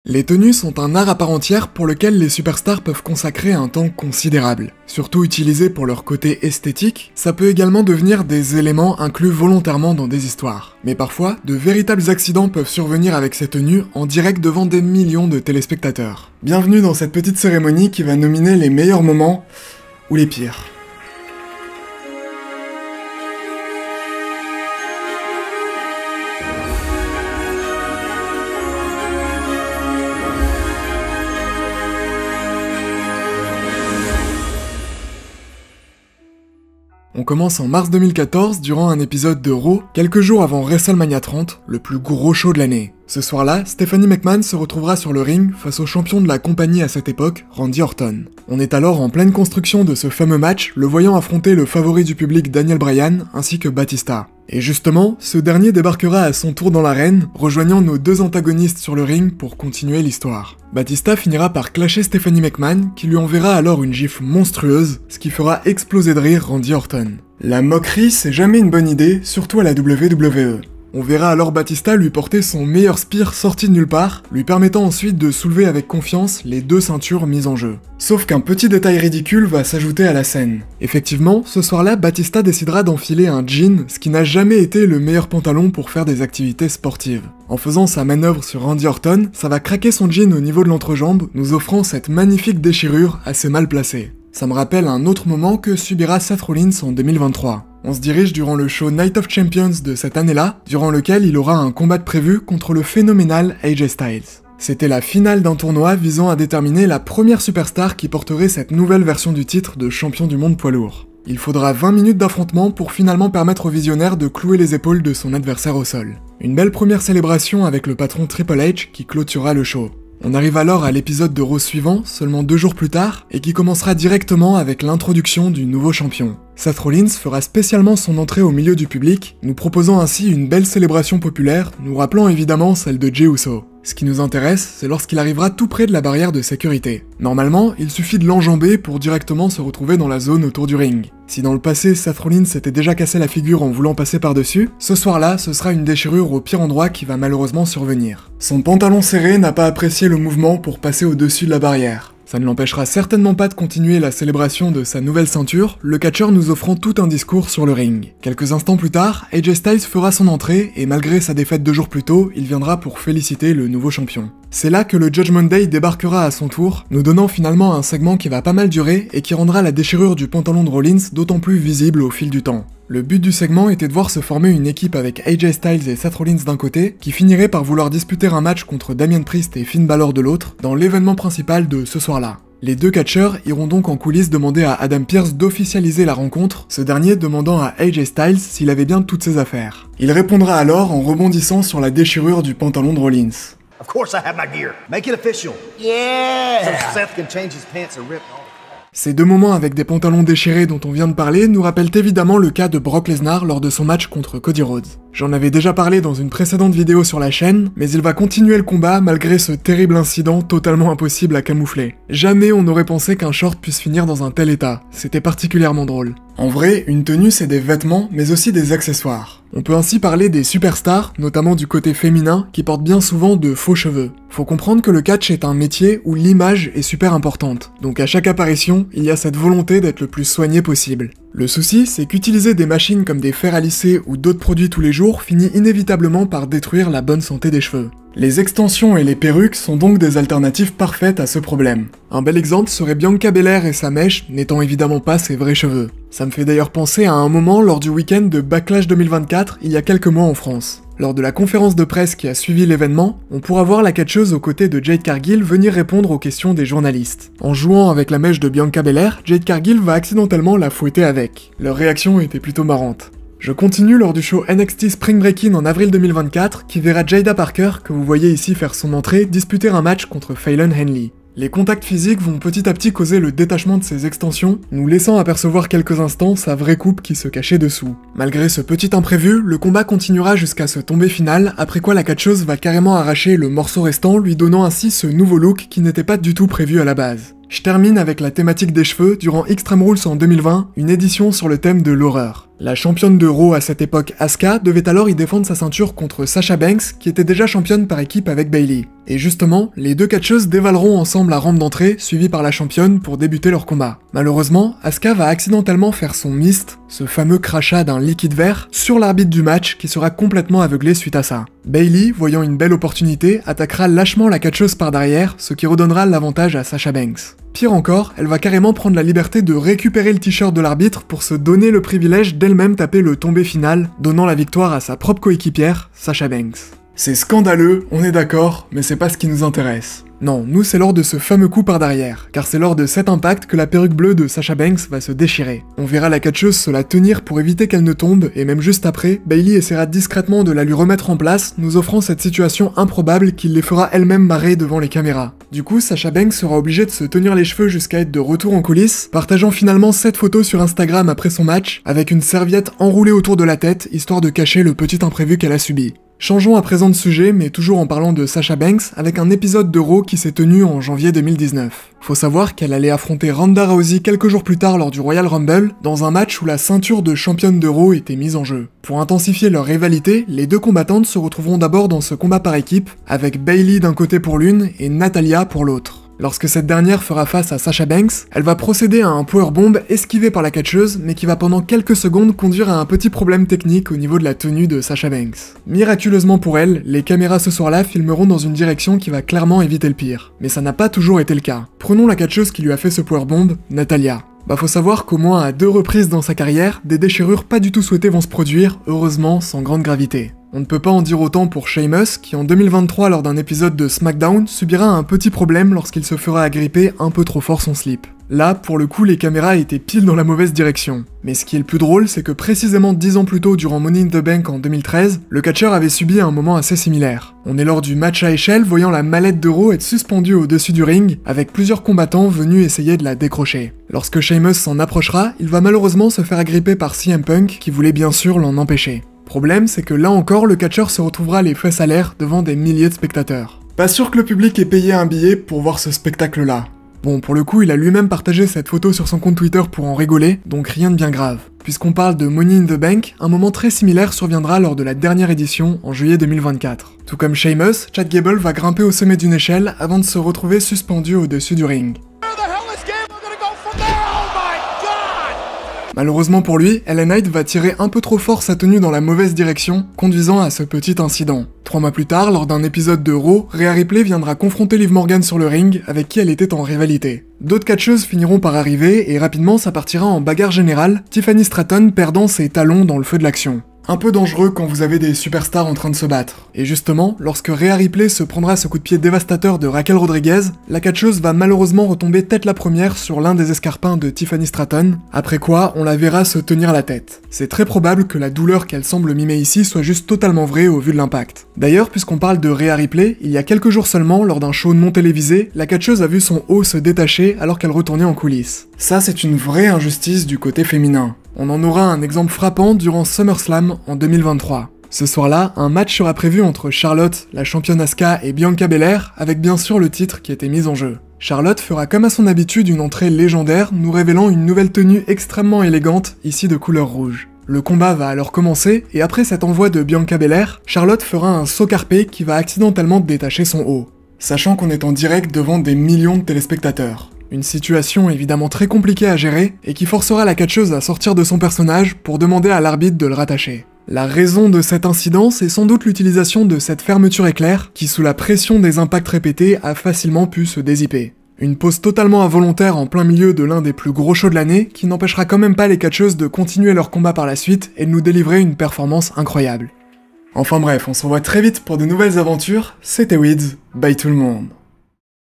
Les tenues sont un art à part entière pour lequel les superstars peuvent consacrer un temps considérable. Surtout utilisées pour leur côté esthétique, ça peut également devenir des éléments inclus volontairement dans des histoires. Mais parfois, de véritables accidents peuvent survenir avec ces tenues en direct devant des millions de téléspectateurs. Bienvenue dans cette petite cérémonie qui va nominer les meilleurs moments, ou les pires. On commence en mars 2014 durant un épisode de Raw, quelques jours avant WrestleMania 30, le plus gros show de l'année. Ce soir-là, Stephanie McMahon se retrouvera sur le ring face au champion de la compagnie à cette époque, Randy Orton. On est alors en pleine construction de ce fameux match, le voyant affronter le favori du public Daniel Bryan ainsi que Batista. Et justement, ce dernier débarquera à son tour dans l'arène, rejoignant nos deux antagonistes sur le ring pour continuer l'histoire. Batista finira par clasher Stephanie McMahon, qui lui enverra alors une gifle monstrueuse, ce qui fera exploser de rire Randy Orton. La moquerie, c'est jamais une bonne idée, surtout à la WWE. On verra alors Batista lui porter son meilleur spear sorti de nulle part, lui permettant ensuite de soulever avec confiance les deux ceintures mises en jeu. Sauf qu'un petit détail ridicule va s'ajouter à la scène. Effectivement, ce soir-là, Batista décidera d'enfiler un jean, ce qui n'a jamais été le meilleur pantalon pour faire des activités sportives. En faisant sa manœuvre sur Randy Orton, ça va craquer son jean au niveau de l'entrejambe, nous offrant cette magnifique déchirure assez mal placée. Ça me rappelle un autre moment que subira Seth Rollins en 2023. On se dirige durant le show Night of Champions de cette année-là, durant lequel il aura un combat de prévu contre le phénoménal AJ Styles. C'était la finale d'un tournoi visant à déterminer la première superstar qui porterait cette nouvelle version du titre de champion du monde poids lourd. Il faudra 20 minutes d'affrontement pour finalement permettre au visionnaire de clouer les épaules de son adversaire au sol. Une belle première célébration avec le patron Triple H qui clôturera le show. On arrive alors à l'épisode de Raw suivant, seulement 2 jours plus tard, et qui commencera directement avec l'introduction du nouveau champion. Seth Rollins fera spécialement son entrée au milieu du public, nous proposant ainsi une belle célébration populaire, nous rappelant évidemment celle de Jey Uso. Ce qui nous intéresse, c'est lorsqu'il arrivera tout près de la barrière de sécurité. Normalement, il suffit de l'enjamber pour directement se retrouver dans la zone autour du ring. Si dans le passé, Seth Rollins s'était déjà cassé la figure en voulant passer par-dessus, ce soir-là, ce sera une déchirure au pire endroit qui va malheureusement survenir. Son pantalon serré n'a pas apprécié le mouvement pour passer au-dessus de la barrière. Ça ne l'empêchera certainement pas de continuer la célébration de sa nouvelle ceinture, le catcheur nous offrant tout un discours sur le ring. Quelques instants plus tard, AJ Styles fera son entrée et malgré sa défaite 2 jours plus tôt, il viendra pour féliciter le nouveau champion. C'est là que le Judgment Day débarquera à son tour, nous donnant finalement un segment qui va pas mal durer et qui rendra la déchirure du pantalon de Rollins d'autant plus visible au fil du temps. Le but du segment était de voir se former une équipe avec AJ Styles et Seth Rollins d'un côté, qui finirait par vouloir disputer un match contre Damien Priest et Finn Balor de l'autre, dans l'événement principal de ce soir-là. Les deux catcheurs iront donc en coulisses demander à Adam Pearce d'officialiser la rencontre, ce dernier demandant à AJ Styles s'il avait bien toutes ses affaires. Il répondra alors en rebondissant sur la déchirure du pantalon de Rollins. Of course I have my gear. Make it official. Yeah! So Seth can change his pants and rip. Ces deux moments avec des pantalons déchirés dont on vient de parler nous rappellent évidemment le cas de Brock Lesnar lors de son match contre Cody Rhodes. J'en avais déjà parlé dans une précédente vidéo sur la chaîne, mais il va continuer le combat malgré ce terrible incident totalement impossible à camoufler. Jamais on n'aurait pensé qu'un short puisse finir dans un tel état, c'était particulièrement drôle. En vrai, une tenue c'est des vêtements, mais aussi des accessoires. On peut ainsi parler des superstars, notamment du côté féminin, qui portent bien souvent de faux cheveux. Faut comprendre que le catch est un métier où l'image est super importante, donc à chaque apparition, il y a cette volonté d'être le plus soigné possible. Le souci, c'est qu'utiliser des machines comme des fers à lisser ou d'autres produits tous les jours finit inévitablement par détruire la bonne santé des cheveux. Les extensions et les perruques sont donc des alternatives parfaites à ce problème. Un bel exemple serait Bianca Belair et sa mèche, n'étant évidemment pas ses vrais cheveux. Ça me fait d'ailleurs penser à un moment lors du week-end de Backlash 2024, il y a quelques mois en France. Lors de la conférence de presse qui a suivi l'événement, on pourra voir la catcheuse aux côtés de Jade Cargill venir répondre aux questions des journalistes. En jouant avec la mèche de Bianca Belair, Jade Cargill va accidentellement la fouetter avec. Leur réaction était plutôt marrante. Je continue lors du show NXT Spring Breaking en avril 2024, qui verra Jada Parker, que vous voyez ici faire son entrée, disputer un match contre Fallon Henley. Les contacts physiques vont petit à petit causer le détachement de ses extensions, nous laissant apercevoir quelques instants sa vraie coupe qui se cachait dessous. Malgré ce petit imprévu, le combat continuera jusqu'à ce tombé final, après quoi la catcheuse va carrément arracher le morceau restant, lui donnant ainsi ce nouveau look qui n'était pas du tout prévu à la base. Je termine avec la thématique des cheveux durant Extreme Rules en 2020, une édition sur le thème de l'horreur. La championne de Raw à cette époque, Asuka, devait alors y défendre sa ceinture contre Sasha Banks, qui était déjà championne par équipe avec Bayley. Et justement, les deux catcheuses dévaleront ensemble la rampe d'entrée, suivie par la championne, pour débuter leur combat. Malheureusement, Asuka va accidentellement faire son mist, ce fameux crachat d'un liquide vert, sur l'arbitre du match, qui sera complètement aveuglé suite à ça. Bayley, voyant une belle opportunité, attaquera lâchement la catcheuse par derrière, ce qui redonnera l'avantage à Sasha Banks. Pire encore, elle va carrément prendre la liberté de récupérer le t-shirt de l'arbitre pour se donner le privilège d'elle-même taper le tombé final, donnant la victoire à sa propre coéquipière, Sasha Banks. C'est scandaleux, on est d'accord, mais c'est pas ce qui nous intéresse. Non, nous c'est lors de ce fameux coup par derrière, car c'est lors de cet impact que la perruque bleue de Sasha Banks va se déchirer. On verra la catcheuse se la tenir pour éviter qu'elle ne tombe, et même juste après, Bayley essaiera discrètement de la lui remettre en place, nous offrant cette situation improbable qui les fera elle-même marrer devant les caméras. Du coup, Sasha Banks sera obligée de se tenir les cheveux jusqu'à être de retour en coulisses, partageant finalement cette photo sur Instagram après son match, avec une serviette enroulée autour de la tête, histoire de cacher le petit imprévu qu'elle a subi. Changeons à présent de sujet, mais toujours en parlant de Sasha Banks, avec un épisode de Raw qui s'est tenu en janvier 2019. Faut savoir qu'elle allait affronter Ronda Rousey quelques jours plus tard lors du Royal Rumble, dans un match où la ceinture de championne de Raw était mise en jeu. Pour intensifier leur rivalité, les deux combattantes se retrouveront d'abord dans ce combat par équipe, avec Bayley d'un côté pour l'une et Natalya pour l'autre. Lorsque cette dernière fera face à Sasha Banks, elle va procéder à un powerbomb esquivé par la catcheuse, mais qui va pendant quelques secondes conduire à un petit problème technique au niveau de la tenue de Sasha Banks. Miraculeusement pour elle, les caméras ce soir-là filmeront dans une direction qui va clairement éviter le pire. Mais ça n'a pas toujours été le cas. Prenons la catcheuse qui lui a fait ce powerbomb, Natalya. Faut savoir qu'au moins à 2 reprises dans sa carrière, des déchirures pas du tout souhaitées vont se produire, heureusement sans grande gravité. On ne peut pas en dire autant pour Sheamus, qui en 2023 lors d'un épisode de SmackDown subira un petit problème lorsqu'il se fera agripper un peu trop fort son slip. Là, pour le coup, les caméras étaient pile dans la mauvaise direction. Mais ce qui est le plus drôle, c'est que précisément 10 ans plus tôt, durant Money in the Bank en 2013, le catcheur avait subi un moment assez similaire. On est lors du match à échelle, voyant la mallette de Raw être suspendue au-dessus du ring, avec plusieurs combattants venus essayer de la décrocher. Lorsque Sheamus s'en approchera, il va malheureusement se faire agripper par CM Punk, qui voulait bien sûr l'en empêcher. Problème, c'est que là encore, le catcheur se retrouvera les fesses à l'air devant des milliers de spectateurs. Pas sûr que le public ait payé un billet pour voir ce spectacle-là. Bon, pour le coup, il a lui-même partagé cette photo sur son compte Twitter pour en rigoler, donc rien de bien grave. Puisqu'on parle de Money in the Bank, un moment très similaire surviendra lors de la dernière édition, en juillet 2024. Tout comme Sheamus, Chad Gable va grimper au sommet d'une échelle avant de se retrouver suspendu au-dessus du ring. Malheureusement pour lui, LA Knight va tirer un peu trop fort sa tenue dans la mauvaise direction, conduisant à ce petit incident. 3 mois plus tard, lors d'un épisode de Raw, Rhea Ripley viendra confronter Liv Morgan sur le ring, avec qui elle était en rivalité. D'autres catcheuses finiront par arriver, et rapidement ça partira en bagarre générale, Tiffany Stratton perdant ses talons dans le feu de l'action. Un peu dangereux quand vous avez des superstars en train de se battre. Et justement, lorsque Rhea Ripley se prendra ce coup de pied dévastateur de Raquel Rodriguez, la catcheuse va malheureusement retomber tête la première sur l'un des escarpins de Tiffany Stratton, après quoi on la verra se tenir la tête. C'est très probable que la douleur qu'elle semble mimer ici soit juste totalement vraie au vu de l'impact. D'ailleurs, puisqu'on parle de Rhea Ripley, il y a quelques jours seulement, lors d'un show non télévisé, la catcheuse a vu son haut se détacher alors qu'elle retournait en coulisses. Ça, c'est une vraie injustice du côté féminin. On en aura un exemple frappant durant SummerSlam en 2023. Ce soir-là, un match sera prévu entre Charlotte, la championne Asuka, et Bianca Belair, avec bien sûr le titre qui était mis en jeu. Charlotte fera comme à son habitude une entrée légendaire, nous révélant une nouvelle tenue extrêmement élégante, ici de couleur rouge. Le combat va alors commencer, et après cet envoi de Bianca Belair, Charlotte fera un saut carpé qui va accidentellement détacher son haut. Sachant qu'on est en direct devant des millions de téléspectateurs. Une situation évidemment très compliquée à gérer, et qui forcera la catcheuse à sortir de son personnage pour demander à l'arbitre de le rattacher. La raison de cet incident, c'est sans doute l'utilisation de cette fermeture éclair, qui sous la pression des impacts répétés a facilement pu se dézipper. Une pause totalement involontaire en plein milieu de l'un des plus gros shows de l'année, qui n'empêchera quand même pas les catcheuses de continuer leur combat par la suite et de nous délivrer une performance incroyable. Enfin bref, on se revoit très vite pour de nouvelles aventures, c'était Wids, bye tout le monde.